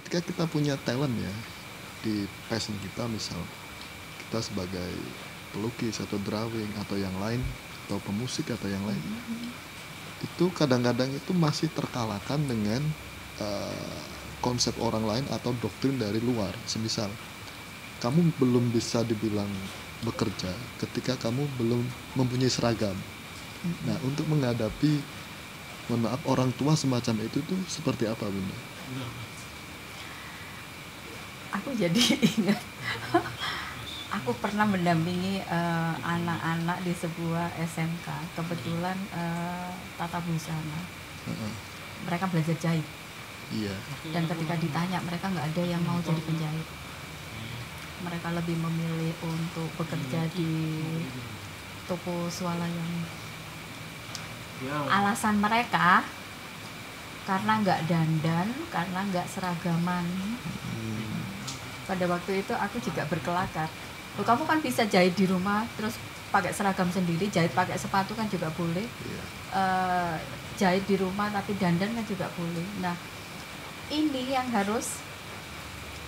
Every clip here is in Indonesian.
ketika kita punya talent ya di passion kita, misal kita sebagai pelukis atau drawing atau yang lain, atau pemusik atau yang lain, itu kadang-kadang itu masih terkalahkan dengan konsep orang lain atau doktrin dari luar. Semisal kamu belum bisa dibilang bekerja ketika kamu belum mempunyai seragam. Nah, untuk menghadapi, mohon maaf, orang tua semacam itu tuh seperti apa, Bunda? Aku jadi ingat aku pernah mendampingi anak-anak di sebuah SMK, kebetulan tata busana. Mereka belajar jahit. Iya. Dan ketika ditanya, mereka nggak ada yang mau jadi penjahit. Mereka lebih memilih untuk bekerja di toko swalayan. Alasan mereka karena nggak dandan, karena nggak seragaman. Pada waktu itu aku juga berkelakar. Loh, kamu kan bisa jahit di rumah, terus pakai seragam sendiri, jahit pakai sepatu kan juga boleh. Jahit di rumah tapi dandan kan juga boleh. Nah, ini yang harus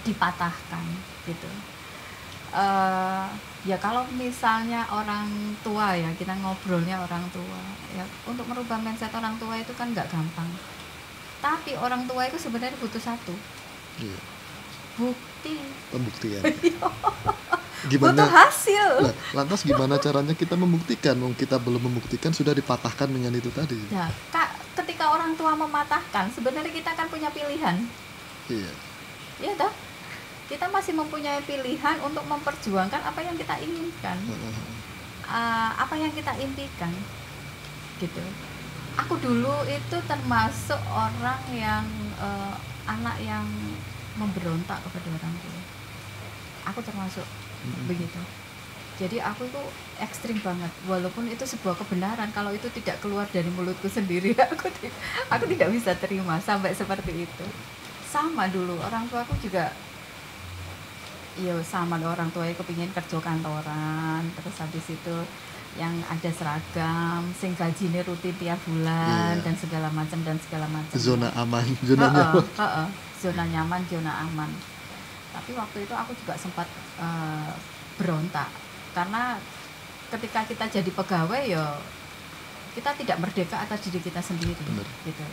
dipatahkan gitu. Ya kalau misalnya orang tua ya, kita ngobrolnya orang tua ya, untuk merubah mindset orang tua itu kan nggak gampang, tapi orang tua itu sebenarnya butuh satu, bukti, pembuktian. Gimana, butuh hasil. Nah, lantas gimana caranya kita membuktikan? Kita belum membuktikan sudah dipatahkan dengan itu tadi. Nah, ketika orang tua mematahkan, sebenarnya kita kan punya pilihan. Iya. Iya toh? Kita masih mempunyai pilihan untuk memperjuangkan apa yang kita inginkan, apa yang kita impikan, gitu. Aku dulu itu termasuk orang yang anak yang memberontak kepada orang tua. Aku termasuk begitu. Jadi aku itu ekstrim banget, walaupun itu sebuah kebenaran. Kalau itu tidak keluar dari mulutku sendiri, aku tidak bisa terima sampai seperti itu. Sama dulu orang tua aku juga. Iya, sama orang tuanya kepingin kerja kantoran, terus habis itu yang ada seragam, sing gajine rutin tiap bulan, dan segala macam. Zona aman, zona nyaman. Zona nyaman, zona aman. Tapi waktu itu aku juga sempat berontak, karena ketika kita jadi pegawai ya kita tidak merdeka atas diri kita sendiri. Bener. Gitu.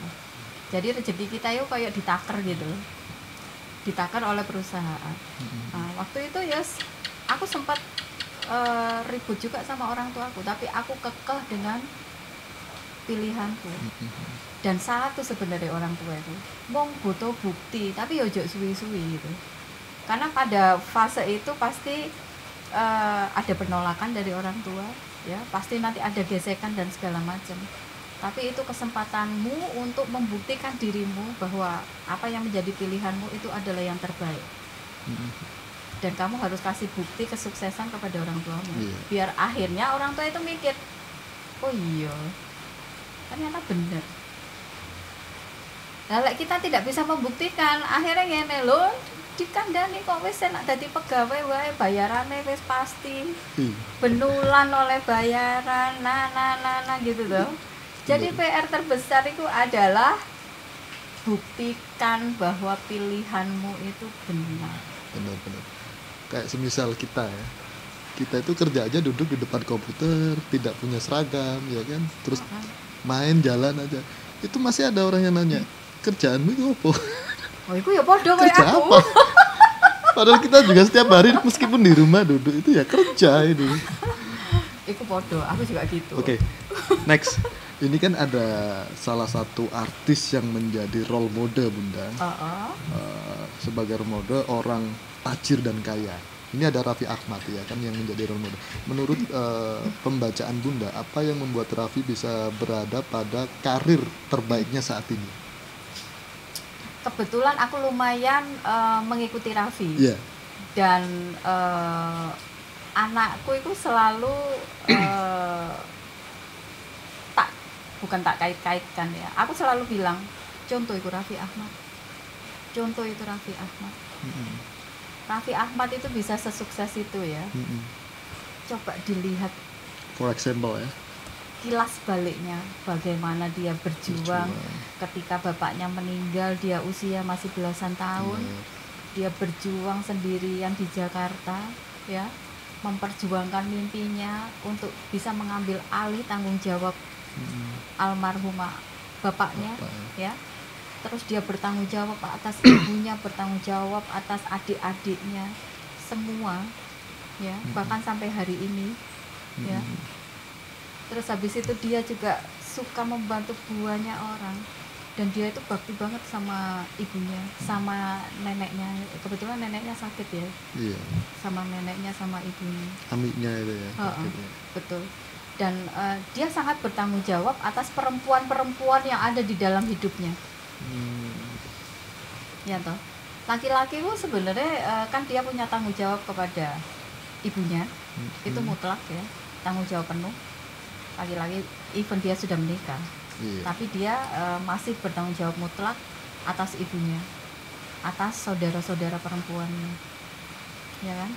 Jadi rezeki kita yuk kayak ditaker gitu. Ditakar oleh perusahaan. Nah, waktu itu ya aku sempat ribut juga sama orang tuaku, tapi aku kekeh dengan pilihanku. Dan satu sebenarnya orang tua itu mong butuh bukti, tapi ya ojo suwi-suwi gitu. Karena pada fase itu pasti ada penolakan dari orang tua, ya pasti nanti ada gesekan dan segala macam. Tapi itu kesempatanmu untuk membuktikan dirimu bahwa apa yang menjadi pilihanmu itu adalah yang terbaik. Dan kamu harus kasih bukti kesuksesan kepada orang tuamu. Biar akhirnya orang tua itu mikir, oh iya, ternyata benar. Nah, kita tidak bisa membuktikan, akhirnya ngene lho, dikandani kok wis enak dadi pegawai wae, bayarane wis pasti. Benulan oleh bayaran, nah gitu loh. Jadi PR terbesar itu adalah buktikan bahwa pilihanmu itu benar. Benar. Kayak semisal kita ya, kita itu kerja aja duduk di depan komputer, tidak punya seragam, ya kan? Terus main jalan aja, itu masih ada orang yang nanya, kerjaanmu itu apa? Oh, itu ya podo kayak kerja aku. apa? Padahal kita juga setiap hari meskipun di rumah duduk itu ya kerja itu. Itu podo, aku juga gitu. Oke, next. Ini kan ada salah satu artis yang menjadi role model, Bunda. Sebagai role model orang tajir dan kaya. Ini ada Raffi Ahmad ya kan yang menjadi role model. Menurut pembacaan Bunda, apa yang membuat Raffi bisa berada pada karir terbaiknya saat ini? Kebetulan aku lumayan mengikuti Raffi. Yeah. Dan anakku itu selalu bukan tak kait-kaitkan ya. Aku selalu bilang, contoh itu Raffi Ahmad. Raffi Ahmad itu bisa sesukses itu ya. Coba dilihat. For example ya. kilas baliknya, bagaimana dia berjuang ketika bapaknya meninggal, dia usia masih belasan tahun. Dia berjuang sendirian di Jakarta, ya, memperjuangkan mimpinya untuk bisa mengambil alih tanggung jawab almarhumah bapaknya, ya. Terus dia bertanggung jawab atas ibunya, bertanggung jawab atas adik-adiknya, semua, ya, bahkan sampai hari ini, ya. Terus habis itu dia juga suka membantu banyak orang, dan dia itu bakti banget sama ibunya, sama neneknya. Kebetulan neneknya sakit ya, sama neneknya sama ibunya, amiknya itu ya, betul. Dan dia sangat bertanggung jawab atas perempuan-perempuan yang ada di dalam hidupnya. Ya toh, laki-laki itu sebenarnya kan dia punya tanggung jawab kepada ibunya, itu mutlak ya, tanggung jawab penuh. Laki-laki even dia sudah menikah, tapi dia masih bertanggung jawab mutlak atas ibunya, atas saudara-saudara perempuannya, ya kan?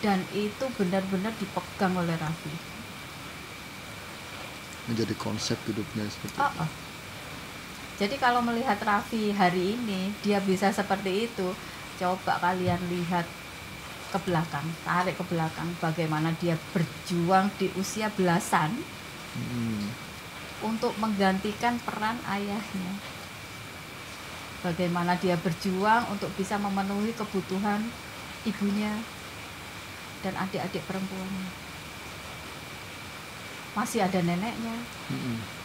Dan itu benar-benar dipegang oleh Raffi, menjadi konsep hidupnya seperti itu. Jadi kalau melihat Raffi hari ini dia bisa seperti itu, coba kalian lihat ke belakang, tarik ke belakang, bagaimana dia berjuang di usia belasan untuk menggantikan peran ayahnya, bagaimana dia berjuang untuk bisa memenuhi kebutuhan ibunya dan adik-adik perempuannya. Masih ada neneknya,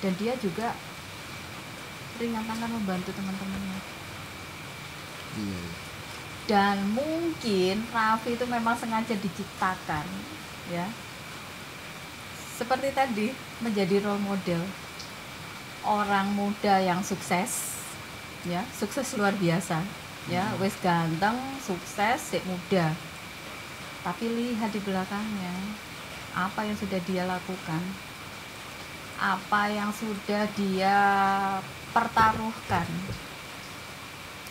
dan dia juga ringan tangan membantu teman-temannya. Dan mungkin Raffi itu memang sengaja diciptakan, ya, seperti tadi, menjadi role model orang muda yang sukses, ya, sukses luar biasa, ya, wes ganteng, sukses, sik muda. Tapi lihat di belakangnya, apa yang sudah dia lakukan, apa yang sudah dia pertaruhkan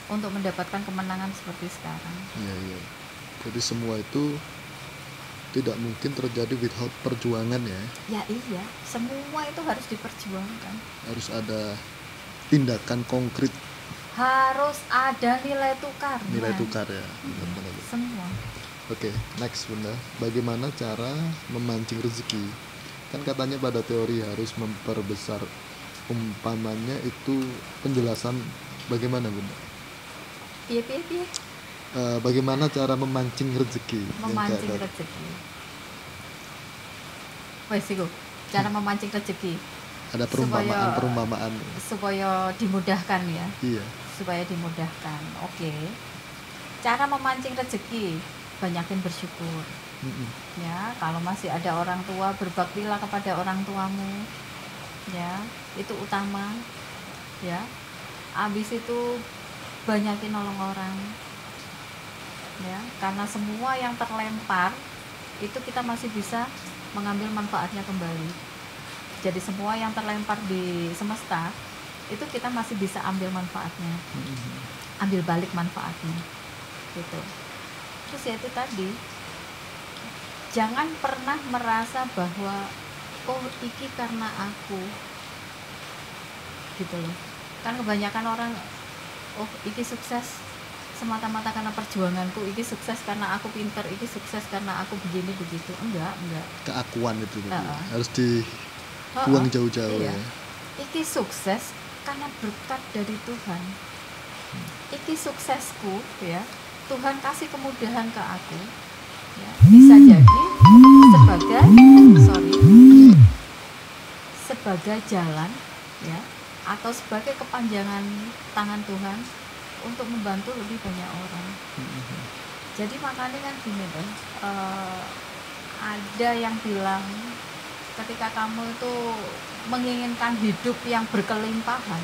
untuk mendapatkan kemenangan seperti sekarang. Iya. Jadi semua itu tidak mungkin terjadi without perjuangan ya. Ya iya, semua itu harus diperjuangkan. Harus ada tindakan konkret. Harus ada nilai tukar. Nilai tukar ya. Benar-benar. Semua. Oke, next Bunda. Bagaimana cara memancing rezeki? Kan katanya pada teori harus memperbesar, umpamanya itu penjelasan bagaimana Bunda? Iya. Bagaimana cara memancing rezeki? Memancing rezeki. Wes iku, cara memancing rezeki. Ada perumpamaan supaya dimudahkan ya. Iya. Supaya dimudahkan. Oke. Cara memancing rezeki, banyakin bersyukur. Ya, kalau masih ada orang tua, berbaktilah kepada orang tuamu. Ya, itu utama. Ya. Habis itu banyakin nolong orang. Ya, karena semua yang terlempar itu kita masih bisa mengambil manfaatnya kembali. Jadi semua yang terlempar di semesta itu kita masih bisa ambil manfaatnya, ambil balik manfaatnya, gitu. Terus ya itu tadi, jangan pernah merasa bahwa oh iki karena aku, gitu loh. Kan kebanyakan orang, oh iki sukses semata-mata karena perjuanganku, iki sukses karena aku pintar, iki sukses karena aku begini begitu. Enggak. Keakuan itu harus dibuang jauh-jauh iya. Ya. Iki sukses karena berkat dari Tuhan. Iki suksesku ya, Tuhan kasih kemudahan ke aku. Ya, bisa jadi sebagai jalan ya, atau sebagai kepanjangan tangan Tuhan untuk membantu lebih banyak orang. Jadi makanya kan gini tuh, ada yang bilang ketika kamu itu menginginkan hidup yang berkelimpahan,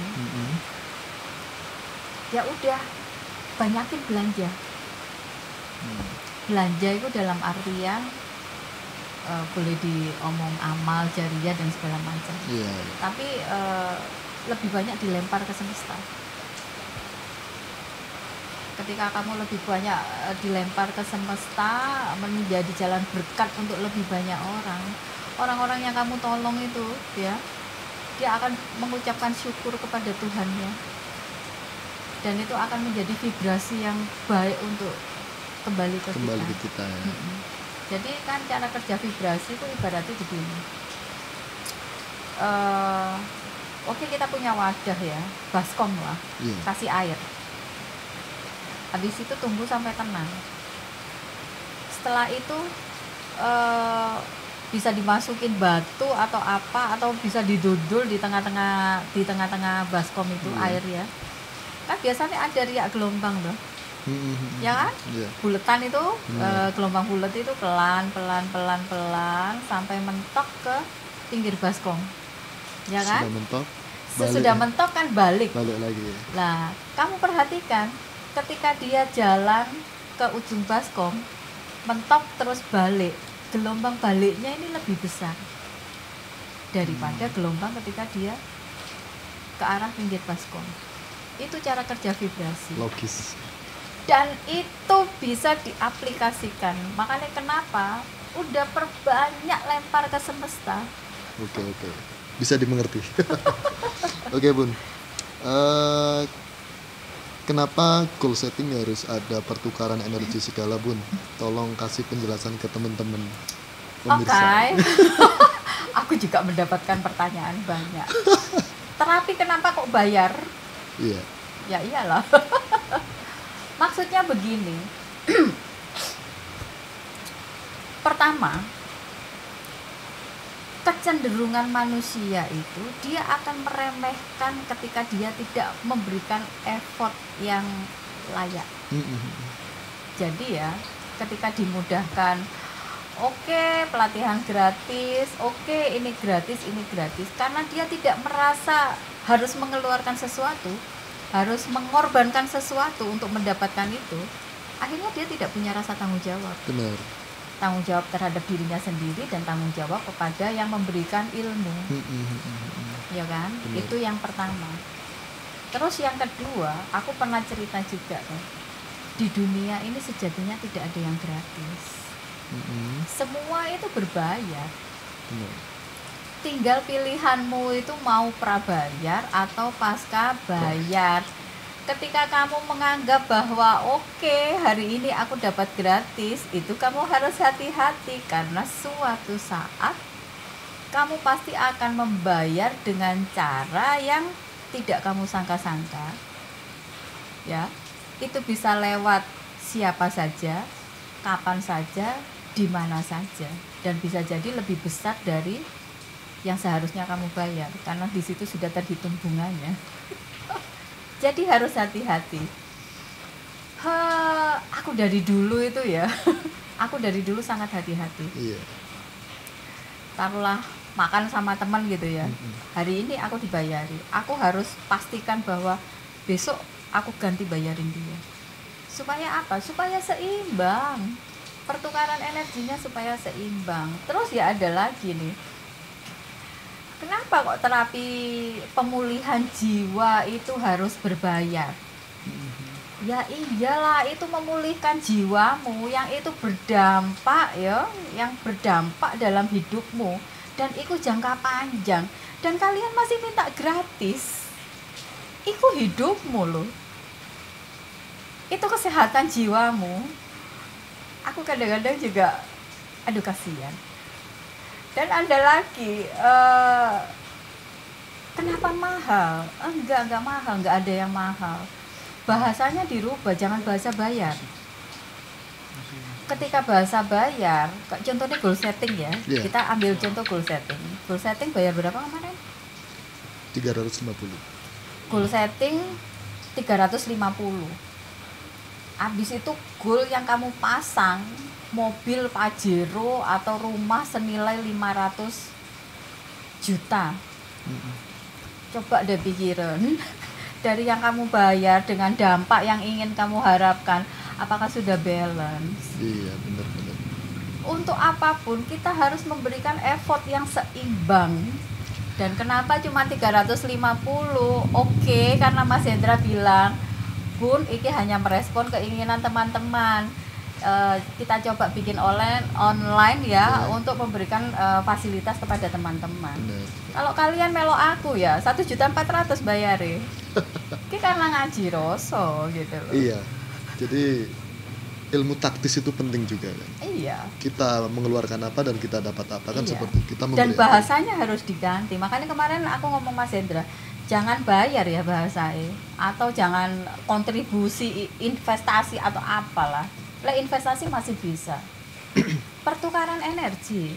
ya udah banyakin belanja. Belanja itu dalam artian boleh diomong amal, jariah dan segala macam. Tapi lebih banyak dilempar ke semesta. Ketika kamu lebih banyak dilempar ke semesta, menjadi jalan berkat untuk lebih banyak orang, orang-orang yang kamu tolong itu ya, dia akan mengucapkan syukur kepada Tuhan ya, dan itu akan menjadi vibrasi yang baik untuk kembali ke kita ya. Jadi kan cara kerja vibrasi itu ibaratnya begini, oke, kita punya wadah ya, baskom lah, kasih air, habis itu tunggu sampai tenang. Setelah itu bisa dimasukin batu atau apa, atau bisa didudul di tengah-tengah baskom itu air ya. Kan biasanya ada riak gelombang tuh, ya kan? Buletan itu gelombang bulat itu pelan sampai mentok ke pinggir baskom, ya kan? Sesudah mentok kan balik lagi ya. Nah, kamu perhatikan ketika dia jalan ke ujung baskom, mentok terus balik, gelombang baliknya ini lebih besar daripada gelombang ketika dia ke arah pinggir baskom. Itu cara kerja vibrasi. Logis. Dan itu bisa diaplikasikan. Makanya kenapa udah perbanyak lempar ke semesta. Oke. Bisa dimengerti. Oke, Bun. Kenapa goal setting harus ada pertukaran energi segala, Bun? Tolong kasih penjelasan ke teman-teman pemirsa. Oke. Aku juga mendapatkan pertanyaan banyak. Terapi kenapa kok bayar? Iya. Ya iyalah. Maksudnya begini. Pertama, kecenderungan manusia itu dia akan meremehkan ketika dia tidak memberikan effort yang layak. Jadi ya, ketika dimudahkan, oke, pelatihan gratis, oke, ini gratis, karena dia tidak merasa harus mengeluarkan sesuatu, harus mengorbankan sesuatu untuk mendapatkan itu, akhirnya dia tidak punya rasa tanggung jawab. Benar. Tanggung jawab terhadap dirinya sendiri dan tanggung jawab kepada yang memberikan ilmu. Ya kan? Benar. Itu yang pertama. Terus yang kedua, aku pernah cerita juga kan, di dunia ini sejatinya tidak ada yang gratis. Semua itu berbayar. Tinggal pilihanmu itu mau prabayar atau pasca bayar. Ketika kamu menganggap bahwa oke, hari ini aku dapat gratis, itu kamu harus hati-hati, karena suatu saat kamu pasti akan membayar dengan cara yang tidak kamu sangka-sangka. Ya, itu bisa lewat siapa saja, kapan saja, di mana saja, dan bisa jadi lebih besar dari yang seharusnya kamu bayar, karena di situ sudah terhitung bunganya. Jadi harus hati-hati. Aku dari dulu itu ya, aku dari dulu sangat hati-hati. Iya. Taruhlah makan sama teman gitu ya. Hari ini aku dibayari, aku harus pastikan bahwa besok aku ganti bayarin dia. Supaya apa? Supaya seimbang. Pertukaran energinya supaya seimbang. Terus ya ada lagi nih. Kenapa kok terapi pemulihan jiwa itu harus berbayar? Ya iyalah, itu memulihkan jiwamu yang itu berdampak ya, yang berdampak dalam hidupmu, dan itu jangka panjang, dan kalian masih minta gratis. Itu hidupmu loh. Itu kesehatan jiwamu. Aku kadang-kadang juga aduh kasihan. Dan ada lagi, kenapa mahal? Enggak mahal, enggak ada yang mahal. Bahasanya dirubah, jangan bahasa bayar. Ketika bahasa bayar, contohnya goal setting ya, kita ambil contoh goal setting. Goal setting bayar berapa kemarin? 350. Goal setting 350. Habis itu goal yang kamu pasang, mobil Pajero atau rumah senilai 500 juta. Coba deh pikirin, dari yang kamu bayar dengan dampak yang ingin kamu harapkan, apakah sudah balance? Iya, benar-benar. Untuk apapun kita harus memberikan effort yang seimbang. Dan kenapa cuma 350? Oke, karena Mas Hendra bilang, Bun, ini hanya merespon keinginan teman-teman. kita coba bikin online ya, Iya. untuk memberikan fasilitas kepada teman-teman. Benar. Kalau kalian melo aku ya 1.400.000 bayare. Ki karena ngaji rasa gitu loh. Iya. Jadi ilmu taktis itu penting juga kan. Iya. Kita mengeluarkan apa dan kita dapat apa kan, Iya. seperti kita memberi Dan apa. bahasanya harus diganti. Makanya kemarin aku ngomong Mas Hendra, jangan bayar ya bahasanya, atau jangan kontribusi investasi atau apalah. Lah investasi masih bisa. Pertukaran energi.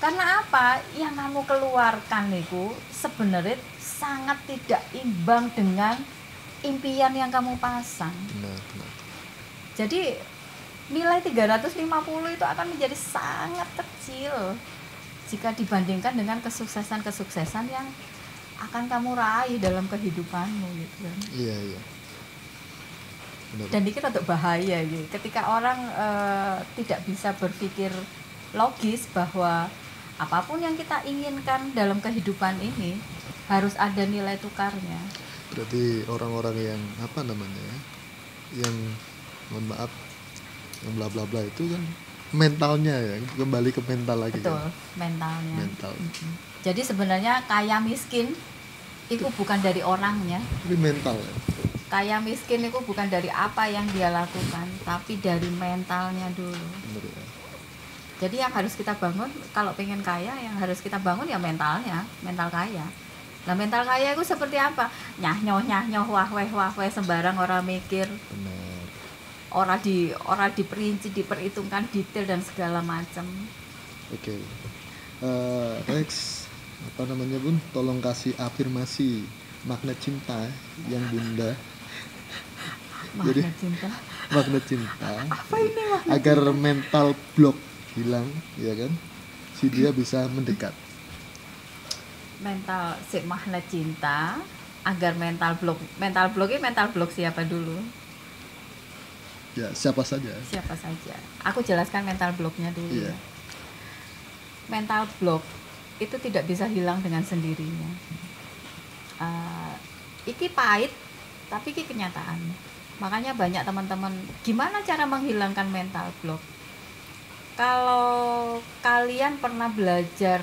Karena apa? Yang kamu keluarkan itu sebenarnya sangat tidak imbang dengan impian yang kamu pasang. Benar, benar. Jadi nilai 350 itu akan menjadi sangat kecil jika dibandingkan dengan kesuksesan-kesuksesan yang akan kamu raih dalam kehidupanmu gitu kan. Iya, iya. Benar. Dan ini untuk bahaya gitu. Ketika orang tidak bisa berpikir logis bahwa apapun yang kita inginkan dalam kehidupan ini harus ada nilai tukarnya. Berarti orang-orang yang apa namanya ya, yang mohon maaf, yang bla bla bla itu kan mentalnya ya, kembali ke mental lagi. Betul, kan? mentalnya. Mental. Jadi sebenarnya kaya miskin itu bukan dari orangnya. Tapi mental ya. Kaya miskin itu bukan dari apa yang dia lakukan, tapi dari mentalnya dulu. Benar ya. Jadi yang harus kita bangun kalau pengen kaya, yang harus kita bangun ya mentalnya, mental kaya. Nah mental kaya itu seperti apa? Nyah-nyoh wah weh sembarang orang mikir, Benar. orang diperinci, diperhitungkan detail dan segala macam. Oke. Rex, apa namanya Bun? Tolong kasih afirmasi makna cinta yang Bunda. Jadi, Makna cinta. makna cinta. Apa ini makna Agar mental block hilang, ya kan? Si dia bisa mendekat. Mental makna cinta agar mental blok siapa dulu? Ya, siapa saja. Siapa saja. Aku jelaskan mental bloknya dulu. Iya. Ya. Mental block itu tidak bisa hilang dengan sendirinya. Iki pahit, tapi iki kenyataan. Makanya banyak teman-teman, gimana cara menghilangkan mental block? Kalau kalian pernah belajar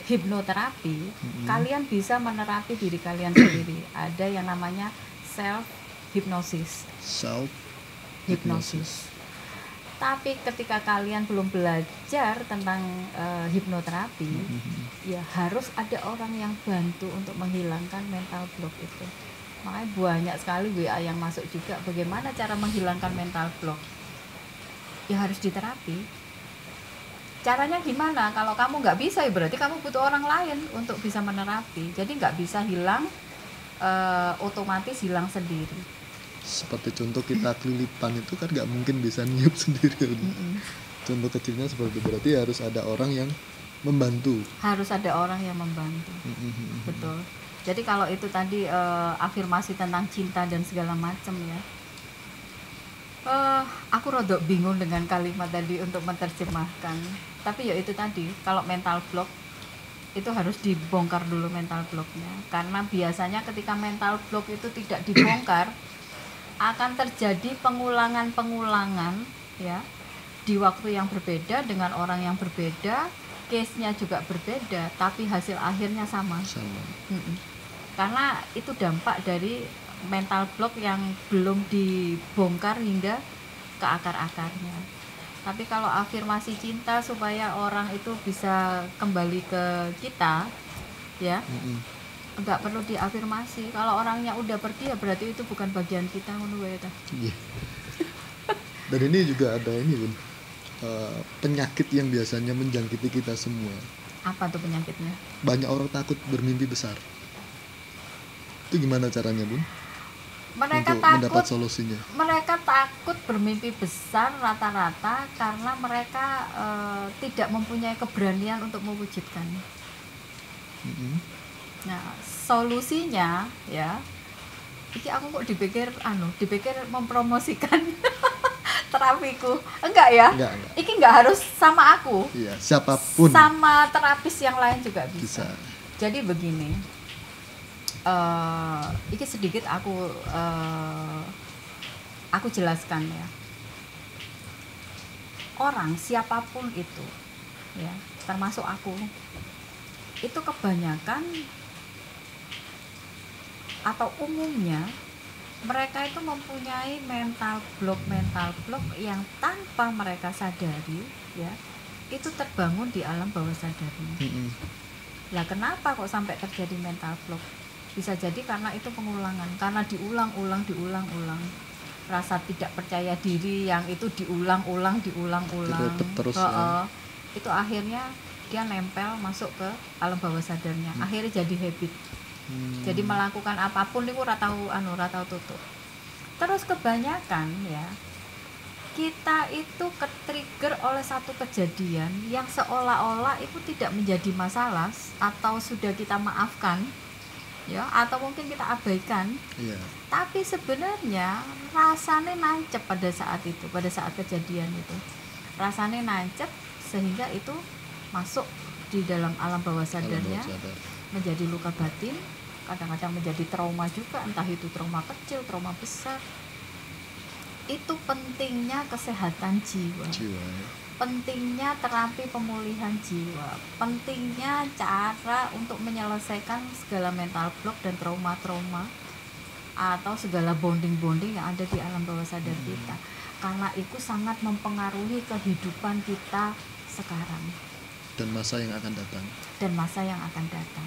hipnoterapi, kalian bisa menerapi diri kalian sendiri. Ada yang namanya self hypnosis. Self Hipnosis. Tapi ketika kalian belum belajar tentang hipnoterapi, ya harus ada orang yang bantu untuk menghilangkan mental block itu. Makanya banyak sekali WA yang masuk juga, bagaimana cara menghilangkan mental block. Ya harus diterapi. Caranya gimana? Kalau kamu nggak bisa, ya berarti kamu butuh orang lain untuk bisa menerapi. Jadi nggak bisa hilang otomatis hilang sendiri. Seperti contoh kita kelilipan itu kan nggak mungkin bisa niup sendiri. Contoh kecilnya seperti berarti harus ada orang yang membantu. Harus ada orang yang membantu. Betul. Jadi kalau itu tadi afirmasi tentang cinta dan segala macam ya. Aku rodok bingung dengan kalimat tadi untuk menerjemahkan. Tapi ya itu tadi, kalau mental block itu harus dibongkar dulu mental blocknya. Karena biasanya ketika mental block itu tidak dibongkar, akan terjadi pengulangan ya di waktu yang berbeda dengan orang yang berbeda, case-nya juga berbeda, tapi hasil akhirnya sama. Karena itu dampak dari mental block yang belum dibongkar hingga ke akar-akarnya. Tapi kalau afirmasi cinta supaya orang itu bisa kembali ke kita ya, nggak perlu diafirmasi. Kalau orangnya udah pergi ya berarti itu bukan bagian kita. Iya. Dan ini juga ada ini Bun, penyakit yang biasanya menjangkiti kita semua. Apa tuh penyakitnya? Banyak orang takut bermimpi besar. Itu gimana caranya Bun? Mereka untuk mendapat solusinya. Mereka takut bermimpi besar rata-rata karena mereka tidak mempunyai keberanian untuk mewujudkannya. Nah, solusinya ya, iki aku kok dipikir mempromosikan terapiku. Enggak ya? Enggak. Iki enggak harus sama aku. Iya, siapapun. Sama terapis yang lain juga bisa. Jadi begini. Iki sedikit aku jelaskan ya. orang siapapun itu, ya, termasuk aku, itu kebanyakan atau umumnya mereka itu mempunyai mental block yang tanpa mereka sadari, ya, itu terbangun di alam bawah sadarnya. Lah kenapa kok sampai terjadi mental block? Bisa jadi karena itu pengulangan, karena diulang-ulang. Rasa tidak percaya diri yang itu diulang-ulang. Terus ya. Itu akhirnya dia nempel masuk ke alam bawah sadarnya. Akhirnya jadi habit. Jadi melakukan apapun itu ora tahu tutup. Terus kebanyakan, ya, kita itu ke-trigger oleh satu kejadian yang seolah-olah itu tidak menjadi masalah atau sudah kita maafkan, ya, atau mungkin kita abaikan. Iya. Tapi sebenarnya rasanya nancep pada saat kejadian itu. Rasanya nancep sehingga itu masuk di dalam alam bawah sadarnya, menjadi luka batin, kadang-kadang menjadi trauma juga, entah itu trauma kecil, trauma besar. Itu pentingnya kesehatan jiwa. Pentingnya terapi pemulihan jiwa, pentingnya cara untuk menyelesaikan segala mental block dan trauma-trauma atau segala bonding-bonding yang ada di alam bawah sadar kita, karena itu sangat mempengaruhi kehidupan kita sekarang dan masa yang akan datang.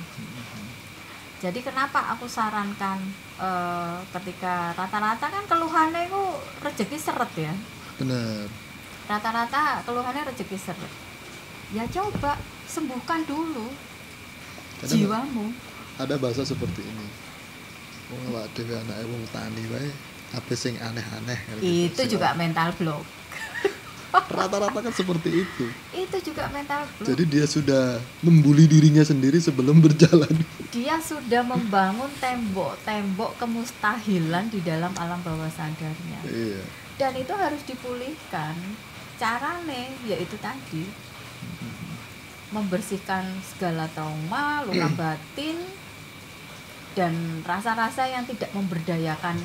Jadi kenapa aku sarankan ketika rata-rata kan keluhannya itu rezeki seret, ya. Benar. Rata-rata keluhannya rezeki seret. Ya coba sembuhkan dulu jiwamu. Ada bahasa seperti ini. Wong awak dhewe anake wong tani wae, apa sing aneh-aneh. Itu juga mental block. Rata-rata kan seperti itu. Itu juga mental block. Jadi dia sudah membuli dirinya sendiri sebelum berjalan. Dia sudah membangun tembok kemustahilan di dalam alam bawah sadarnya. Iya. Dan itu harus dipulihkan. Caranya yaitu tadi, membersihkan segala trauma, luka batin, dan rasa-rasa yang tidak memberdayakanmu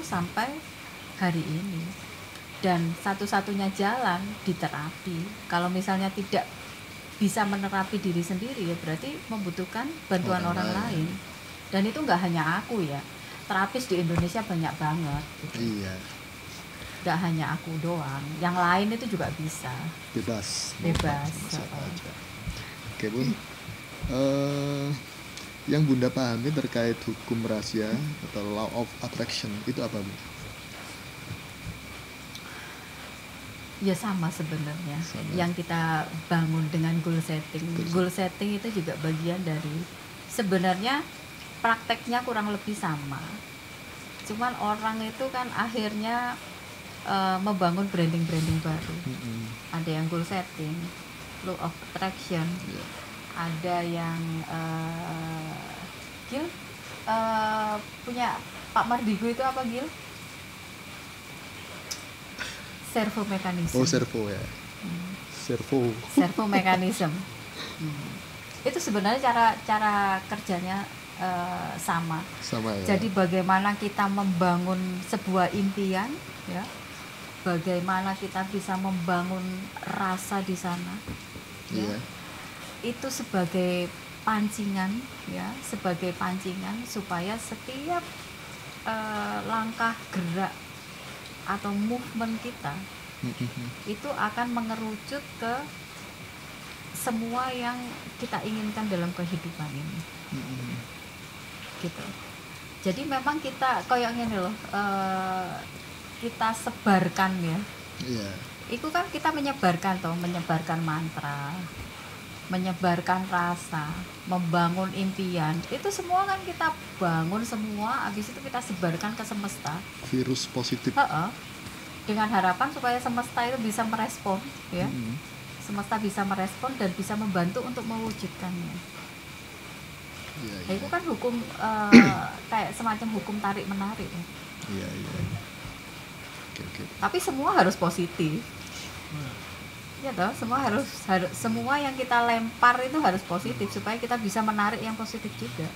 sampai hari ini. Dan satu-satunya jalan di terapi. Kalau misalnya tidak bisa menerapi diri sendiri, ya berarti membutuhkan bantuan orang lain. Dan itu nggak hanya aku, ya, terapis di Indonesia banyak banget gitu. Iya. Nggak hanya aku doang, yang lain itu juga bisa. Bebas. Oke, Bun. Yang Bunda pahami terkait hukum rahasia atau law of attraction itu apa, Bu? Ya sama sebenarnya. Yang kita bangun dengan goal setting. Goal setting itu juga bagian dari, sebenarnya prakteknya kurang lebih sama. Cuman orang itu kan akhirnya membangun branding baru. Ada yang goal setting, law of attraction, ada yang Gil punya Pak Mardigo itu apa, Gil? Servo mekanisme. Oh, servo, ya. Servo mekanisme. Itu sebenarnya cara kerjanya sama ya. Jadi bagaimana kita membangun sebuah impian, ya, bagaimana kita bisa membangun rasa di sana, ya. Itu sebagai pancingan, ya, supaya setiap langkah gerak atau movement kita itu akan mengerucut ke semua yang kita inginkan dalam kehidupan ini. Gitu. Jadi memang kita kayak gini loh, kita sebarkan, ya. Itu kan kita menyebarkan mantra, menyebarkan rasa, membangun impian. Itu semua kan kita bangun semua, habis itu kita sebarkan ke semesta. Virus positif. Dengan harapan supaya semesta itu bisa merespon, ya. Semesta bisa merespon dan bisa membantu untuk mewujudkannya. Itu kan hukum kayak semacam hukum tarik menarik, ya. Okay. Tapi semua harus positif. Ya toh, semua yang kita lempar itu harus positif supaya kita bisa menarik yang positif juga.